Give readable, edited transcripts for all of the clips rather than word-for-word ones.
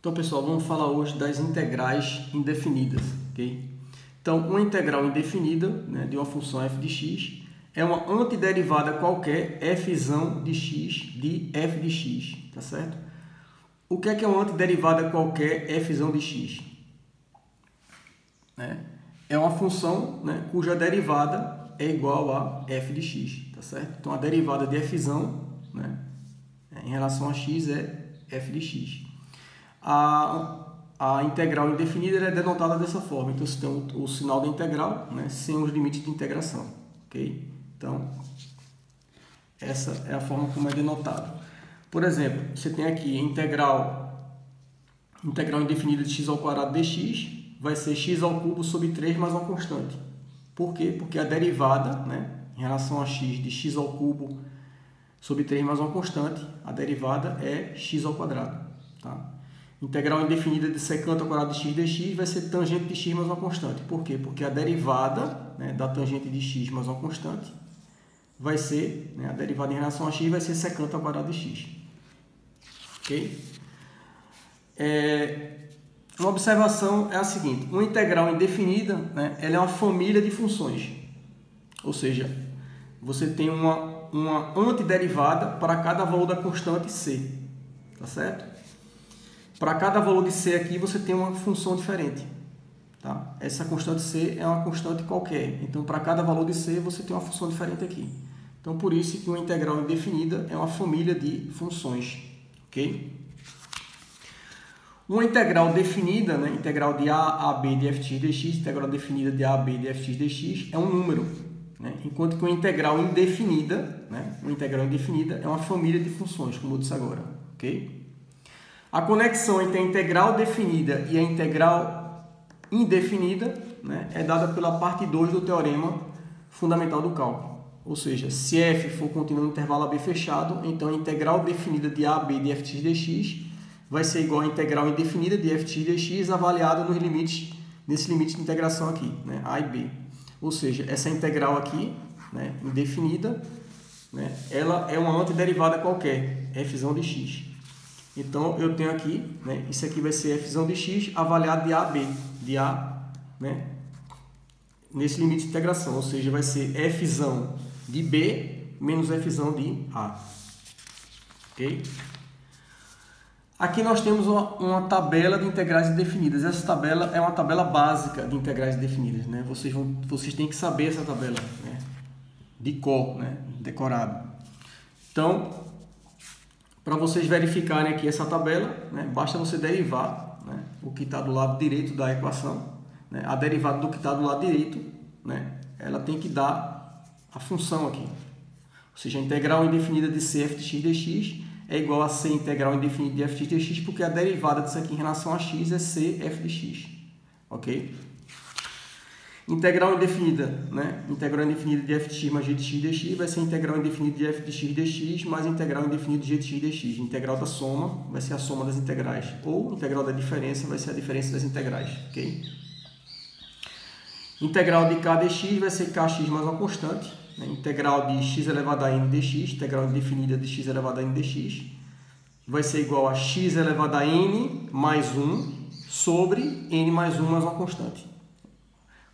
Então, pessoal, vamos falar hoje das integrais indefinidas, ok? Então, uma integral indefinida, né, de uma função f de x é uma antiderivada qualquer f de x de f de x, tá certo? O que é uma antiderivada qualquer f de x? É uma função, né, cuja derivada é igual a f de x, tá certo? Então, a derivada de f, né, em relação a x é f de x. A integral indefinida é denotada dessa forma. Então, você tem o sinal da integral, né, sem os limites de integração. Ok? Então, essa é a forma como é denotado. Por exemplo, você tem aqui a integral indefinida de x ao quadrado dx, vai ser x ao cubo sobre 3 mais uma constante. Por quê? Porque a derivada, né, em relação a x de x ao cubo sobre 3 mais uma constante, a derivada é x ao quadrado. Tá? Integral indefinida de secante ao quadrado de x dx vai ser tangente de x mais uma constante. Por quê? Porque a derivada, né, da tangente de x mais uma constante vai ser, né, a derivada em relação a x vai ser secante ao quadrado de x. Ok? Uma observação é a seguinte: uma integral indefinida, né, ela é uma família de funções. Ou seja, você tem uma antiderivada para cada valor da constante c. Tá certo? Para cada valor de c aqui, você tem uma função diferente. Tá? Essa constante c é uma constante qualquer. Então, para cada valor de c, você tem uma função diferente aqui. Então, por isso que uma integral indefinida é uma família de funções. Ok? Uma integral definida, né? Integral de a b de f de x dx, integral definida de a b de f de dx é um número. Né? Enquanto que uma integral indefinida, né? Uma integral indefinida é uma família de funções, como eu disse agora. Ok? A conexão entre a integral definida e a integral indefinida, né, é dada pela parte 2 do teorema fundamental do cálculo. Ou seja, se f for contínuo no intervalo AB fechado, então a integral definida de AB de f de dx vai ser igual à integral indefinida de f de dx avaliada nos limites, nesse limite de integração aqui, né, a e b. Ou seja, essa integral aqui, né, indefinida, né, ela é uma antiderivada qualquer, f de x. Então, eu tenho aqui, né, isso aqui vai ser f de x avaliado de a a b, de a, né, nesse limite de integração, ou seja, vai ser f de b menos f de a. Ok? Aqui nós temos uma tabela de integrais indefinidas. Essa tabela é uma tabela básica de integrais indefinidas, né? Vocês têm que saber essa tabela, né, de cor, né, decorado. Então, para vocês verificarem aqui essa tabela, né, basta você derivar, né, o que está do lado direito da equação. Né, a derivada do que está do lado direito, né, ela tem que dar a função aqui. Ou seja, a integral indefinida de c f de x dx é igual a c integral indefinida de f de dx, porque a derivada disso aqui em relação a x é c f de x. Ok? Integral indefinida, né? Integral indefinida de f de x mais g de x dx vai ser integral indefinida de f de x dx mais integral indefinida de g de x dx. Integral da soma vai ser a soma das integrais. Ou integral da diferença vai ser a diferença das integrais. Ok? Integral de k dx vai ser kx mais uma constante. Né? Integral de x elevado a n dx, integral indefinida de x elevado a n dx, vai ser igual a x elevado a n mais 1 sobre n mais 1 mais uma constante.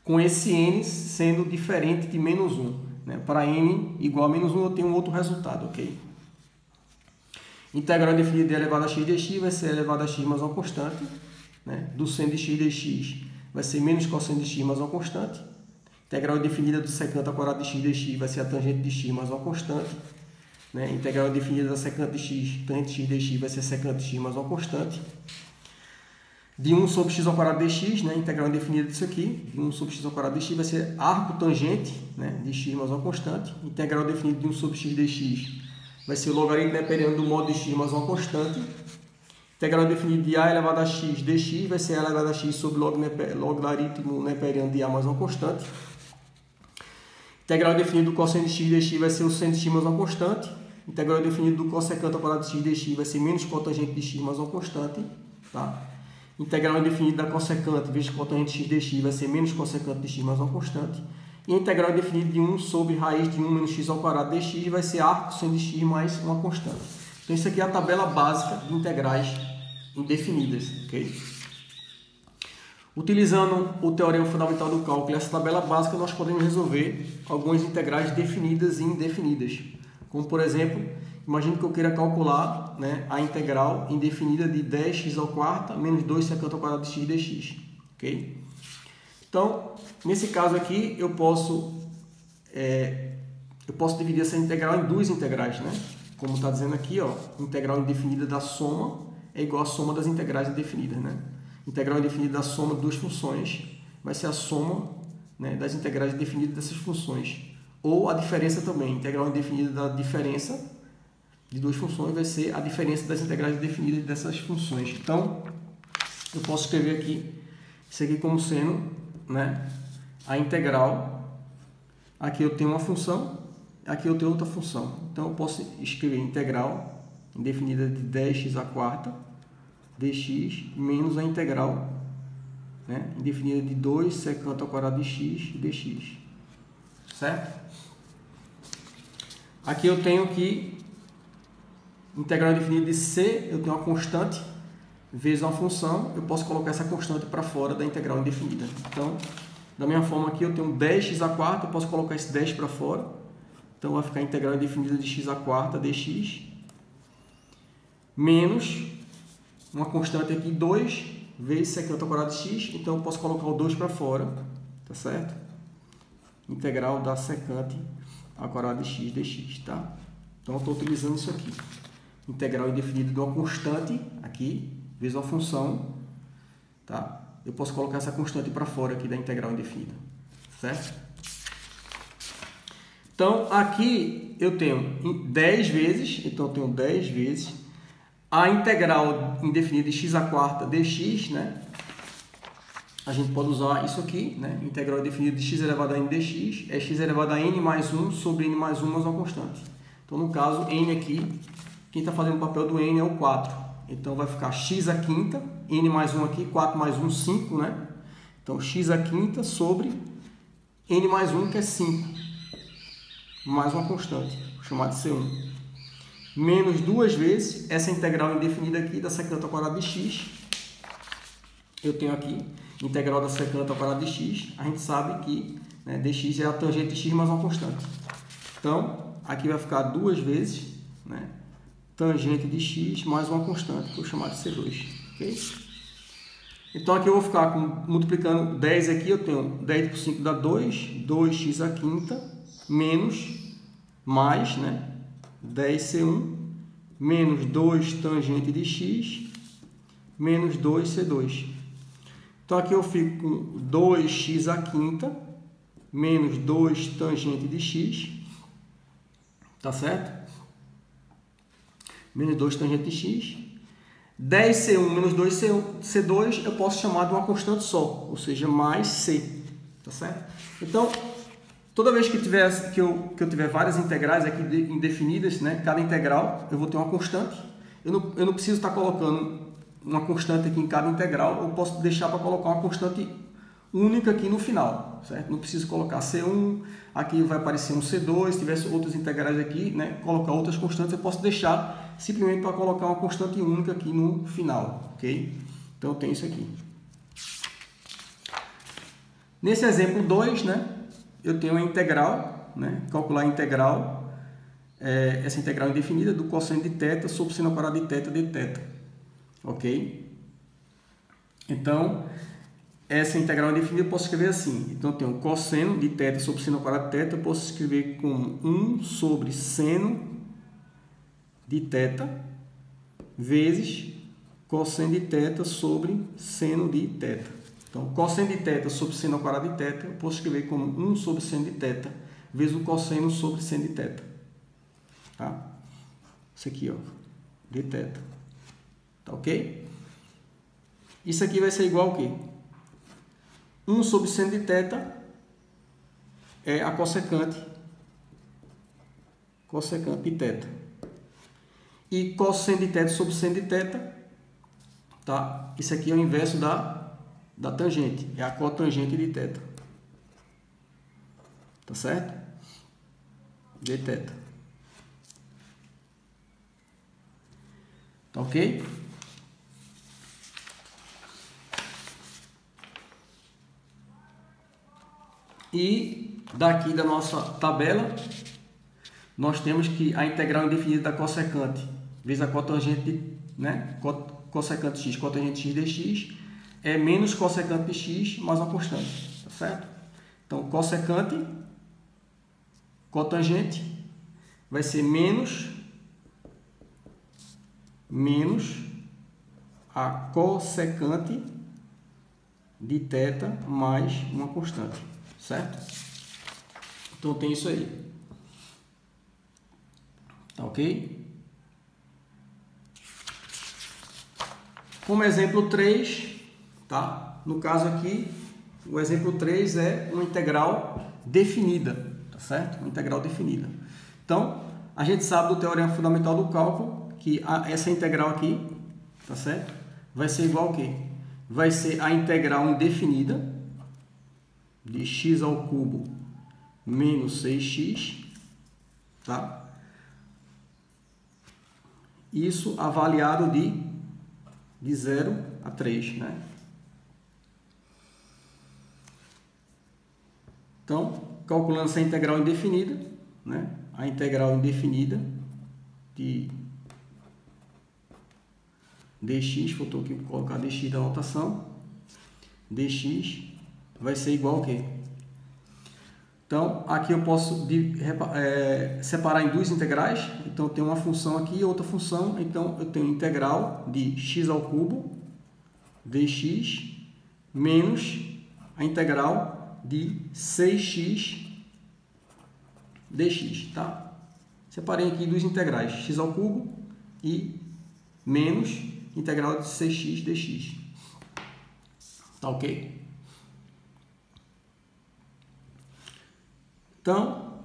Com esse n sendo diferente de menos 1. Né? Para n igual a menos 1, eu tenho um outro resultado, ok? Integral indefinida de elevado a x dx vai ser elevado a x mais uma constante. Né? Do seno de x dx vai ser menos cosseno de x mais uma constante. Integral indefinida do secante ao quadrado de x dx vai ser a tangente de x mais uma constante. Né? Integral indefinida da secante de x, tangente de x dx vai ser secante de x mais uma constante. De 1 sobre x ao quadrado dx, né, integral indefinida disso aqui, de 1 sobre x ao quadrado dx vai ser arco tangente, né, de x mais uma constante. Integral definida de 1 sobre x dx vai ser o logaritmo neperiano do modo de x mais uma constante. Integral definida de a elevado a x dx vai ser a elevado a x sobre logaritmo neperiano de a mais uma constante. Integral definida do cosseno de x dx vai ser o seno de x mais uma constante. Integral definida do cossecante ao quadrado de x dx vai ser menos cotangente de x mais uma constante. Tá? Integral indefinida da cossecante vezes cotangente de x dx vai ser menos cossecante de x mais uma constante. E a integral indefinida de 1 sobre raiz de 1 menos x ao quadrado dx vai ser arco seno de x mais uma constante. Então, isso aqui é a tabela básica de integrais indefinidas, ok? Utilizando o teorema fundamental do cálculo e essa tabela básica, nós podemos resolver algumas integrais definidas e indefinidas. Como, por exemplo, imagine que eu queira calcular, né, a integral indefinida de 10x² menos 2 secante ao quadrado de x dx. Okay? Então, nesse caso aqui, eu posso dividir essa integral em duas integrais, né? Como está dizendo aqui, ó, integral indefinida da soma é igual à soma das integrais indefinidas, né? Integral indefinida da soma de duas funções vai ser a soma, né, das integrais indefinidas dessas funções. Ou a diferença também. Integral indefinida da diferença de duas funções vai ser a diferença das integrais indefinidas dessas funções. Então, eu posso escrever aqui isso aqui como sendo, né, a integral. Aqui eu tenho uma função, aqui eu tenho outra função. Então, eu posso escrever integral indefinida de 10x² dx menos a integral, né, indefinida de 2 secante ao quadrado de x dx. Certo? Aqui eu tenho que integral indefinida de c, eu tenho uma constante vezes uma função, eu posso colocar essa constante para fora da integral indefinida. Então, da mesma forma aqui eu tenho 10x², eu posso colocar esse 10 para fora. Então vai ficar a integral indefinida de x² dx menos uma constante aqui, 2 vezes secante ao quadrado de x, então eu posso colocar o 2 para fora, tá certo? Integral da secante ao quadrado de x dx, tá? Então eu estou utilizando isso aqui. Integral indefinida de uma constante aqui, vezes uma função, tá? Eu posso colocar essa constante para fora aqui da integral indefinida, certo? Então aqui eu tenho 10 vezes, então eu tenho 10 vezes a integral indefinida de x² dx, né? A gente pode usar isso aqui, né? Integral indefinida de x elevado a n dx é x elevado a n mais 1 sobre n mais 1 mais uma constante. Então, no caso, n aqui, quem está fazendo o papel do n é o 4. Então, vai ficar x⁵, n mais 1 aqui, 4 mais 1, 5, né? Então, x⁵ sobre n mais 1, que é 5, mais uma constante, chamada de C1. Menos duas vezes essa integral indefinida aqui da secante ao quadrado de x. Eu tenho aqui integral da secante ao quadrado de x. A gente sabe que, né, dx é a tangente de x mais uma constante. Então, aqui vai ficar duas vezes, né, tangente de x mais uma constante, que eu vou chamar de C2. Okay? Então, aqui eu vou ficar multiplicando 10 aqui, eu tenho 10 por 5 dá 2, 2x⁵, menos, mais, né? 10C1 menos 2 tangente de x menos 2C2. Então, aqui eu fico com 2x⁵ menos 2 tangente de x, tá certo? Menos 2 tangente de x. 10C1 menos 2C2 eu posso chamar de uma constante só, ou seja, mais C, tá certo? Então, toda vez que eu tiver várias integrais aqui indefinidas, né, cada integral eu vou ter uma constante. Eu não preciso estar colocando uma constante aqui em cada integral, eu posso deixar para colocar uma constante única aqui no final, certo? Não preciso colocar C1, aqui vai aparecer um C2, se tivesse outras integrais aqui, né, colocar outras constantes, eu posso deixar simplesmente para colocar uma constante única aqui no final, ok? Então eu tenho isso aqui. Nesse exemplo 2, né, eu tenho a integral, né, calcular a integral, essa integral indefinida do cosseno de θ sobre seno ao quadrado de θ de θ, ok? Então, essa integral indefinida eu posso escrever assim. Então, eu tenho cosseno de θ sobre seno ao quadrado de θ, eu posso escrever como 1 sobre seno de θ vezes cosseno de θ sobre seno de θ. Então, cosseno de θ sobre seno ao quadrado de θ, eu posso escrever como 1 sobre seno de θ vezes o cosseno sobre seno de θ. Tá? Isso aqui, ó, de θ. Tá ok? Isso aqui vai ser igual ao quê? 1 sobre seno de θ é a cossecante de θ. E cosseno de θ sobre seno de θ, tá? Isso aqui é o inverso da tangente, é a cotangente de θ. Tá certo? De θ. Tá ok? E daqui da nossa tabela, nós temos que a integral indefinida da cossecante vezes a cotangente, né? Cossecante x, cotangente x dx é menos cossecante de x mais uma constante, tá certo? Então, cossecante, cotangente vai ser menos a cossecante de θ mais uma constante, certo? Então, tem isso aí. Tá ok? Como exemplo 3, tá? No caso aqui, o exemplo 3 é uma integral definida, tá certo? Uma integral definida. Então, a gente sabe do teorema fundamental do cálculo que essa integral aqui, tá certo? Vai ser igual ao quê? Vai ser a integral indefinida de x ao cubo menos 6x, tá? Isso avaliado de 0 a 3, né? Então, calculando essa integral indefinida, né? A integral indefinida de dx, vou aqui colocar dx da notação, dx vai ser igual a quê? Então, aqui eu posso separar em duas integrais. Então, eu tenho uma função aqui e outra função. Então, eu tenho integral de x ao cubo dx menos a integral de 6x dx, tá? Separei aqui duas integrais, x ao cubo e menos integral de 6x dx. Tá ok? Então,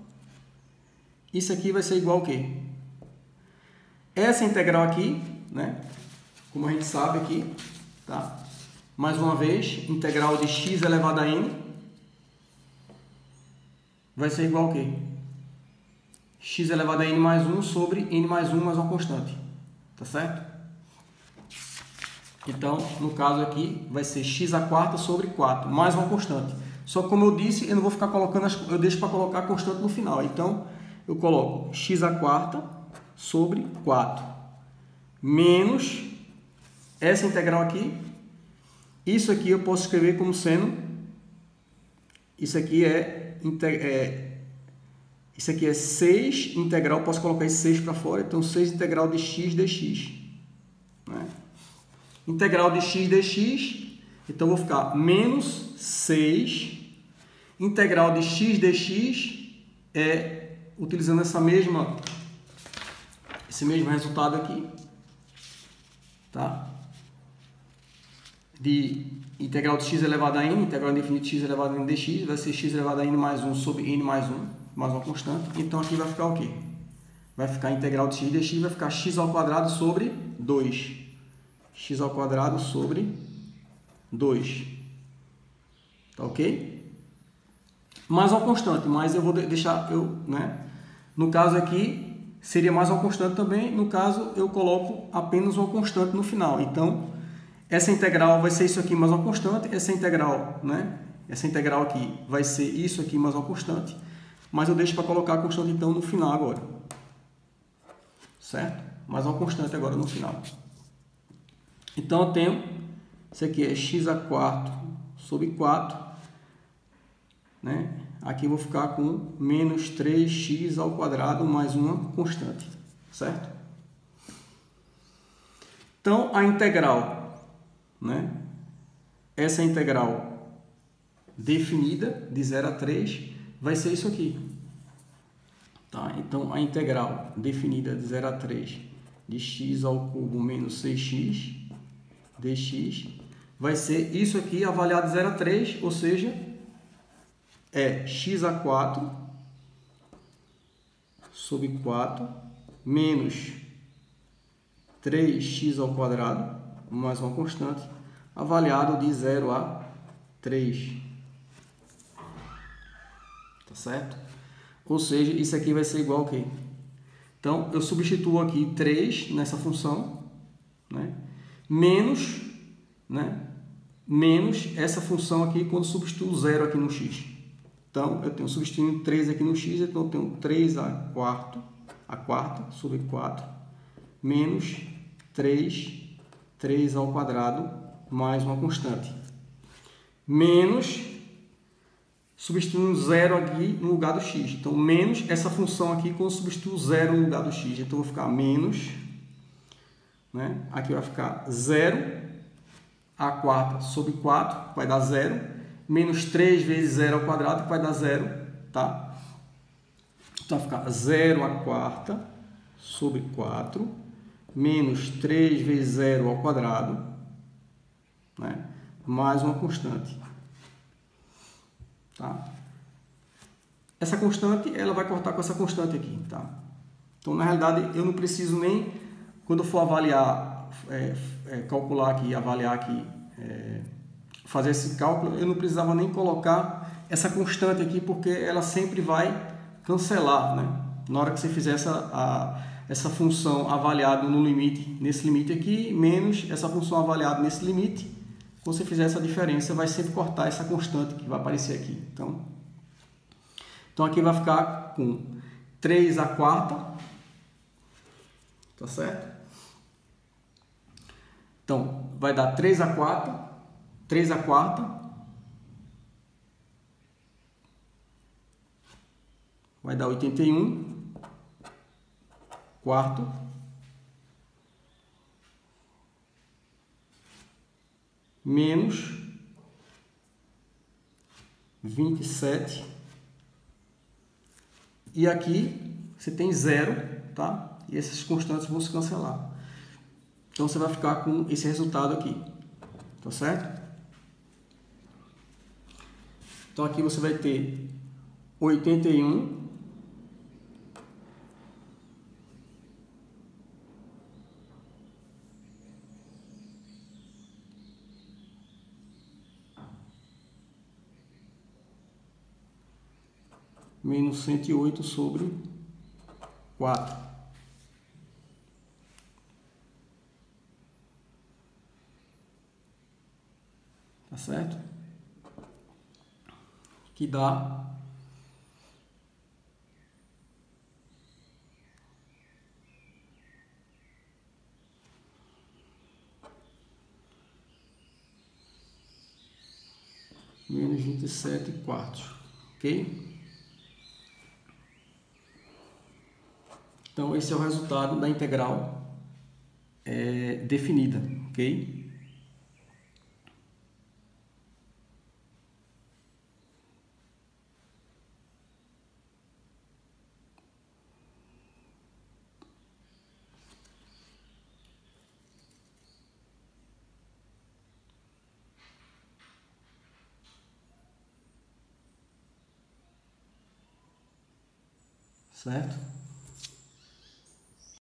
isso aqui vai ser igual ao quê? Essa integral aqui, né? Como a gente sabe aqui, tá? Mais uma vez, integral de x elevado a n vai ser igual ao quê? X elevado a n mais 1 sobre n mais 1 mais uma constante, tá certo? Então, no caso aqui, vai ser x à quarta sobre 4 mais uma constante. Só que, como eu disse, eu não vou ficar colocando, eu deixo para colocar a constante no final. Então, eu coloco x à quarta sobre 4 menos essa integral aqui. Isso aqui eu posso escrever como sendo, isso aqui é 6 integral, posso colocar esse 6 para fora, então 6 integral de x dx. Né? Integral de x dx, então eu vou ficar menos 6 integral de x dx utilizando esse mesmo resultado aqui, tá? De integral de x elevado a n, integral indefinida de x elevado a n dx, vai ser x elevado a n mais 1 sobre n mais 1, mais uma constante. Então, aqui vai ficar o quê? Vai ficar a integral de x dx, vai ficar x ao quadrado sobre 2. X ao quadrado sobre 2. Tá ok? Mais uma constante, mas eu vou deixar, né? No caso aqui, seria mais uma constante também. No caso, eu coloco apenas uma constante no final. Então, essa integral vai ser isso aqui mais uma constante. Essa integral, né? Essa integral aqui vai ser isso aqui mais uma constante. Mas eu deixo para colocar a constante, então, no final agora. Certo? Mais uma constante agora no final. Então, eu tenho, isso aqui é x a quarto sobre 4. Né? Aqui eu vou ficar com menos 3x ao quadrado mais uma constante, certo? Então, a integral, né? Essa integral definida de 0 a 3 vai ser isso aqui. Tá? Então, a integral definida de 0 a 3 de x ao cubo menos 6x dx vai ser isso aqui avaliado de 0 a 3, ou seja, é x a 4 sobre 4 menos 3x ao quadrado mais uma constante avaliado de 0 a 3. Tá certo? Ou seja, isso aqui vai ser igual a quê? Então, eu substituo aqui 3 nessa função, né? Menos essa função aqui quando substituo 0 aqui no x. Então, eu tenho substituindo 3 aqui no x, então eu tenho 3 a quarta sobre 4, menos 3 ao quadrado, mais uma constante. Menos, substituindo 0 aqui no lugar do x. Então, menos essa função aqui quando eu substituo 0 no lugar do x. Então, vai ficar menos, né? Aqui vai ficar 0 a quarta sobre 4, vai dar 0. Menos 3 vezes 0 ao quadrado, que vai dar 0, tá? Então, vai ficar 0 a quarta sobre 4, menos 3 vezes 0 ao quadrado, né? Mais uma constante. Tá? Essa constante, ela vai cortar com essa constante aqui, tá? Então, na realidade, eu não preciso nem, quando eu for avaliar, calcular aqui, avaliar aqui, fazer esse cálculo, eu não precisava nem colocar essa constante aqui, porque ela sempre vai cancelar, né? Na hora que você fizer essa função avaliada no limite, nesse limite aqui, menos essa função avaliada nesse limite, quando você fizer essa diferença, vai sempre cortar essa constante que vai aparecer aqui. Então aqui vai ficar com 3 a quarta, tá certo? Então, vai dar 3 a quarta, 3 a quarta, vai dar 81, quarto, menos 27, e aqui você tem 0, tá? E essas constantes vão se cancelar. Então, você vai ficar com esse resultado aqui, tá certo? Então, aqui você vai ter 81 menos 108 sobre 4. Tá certo? Que dá menos 27 quartos, ok? Então, esse é o resultado da integral definida, ok? Certo?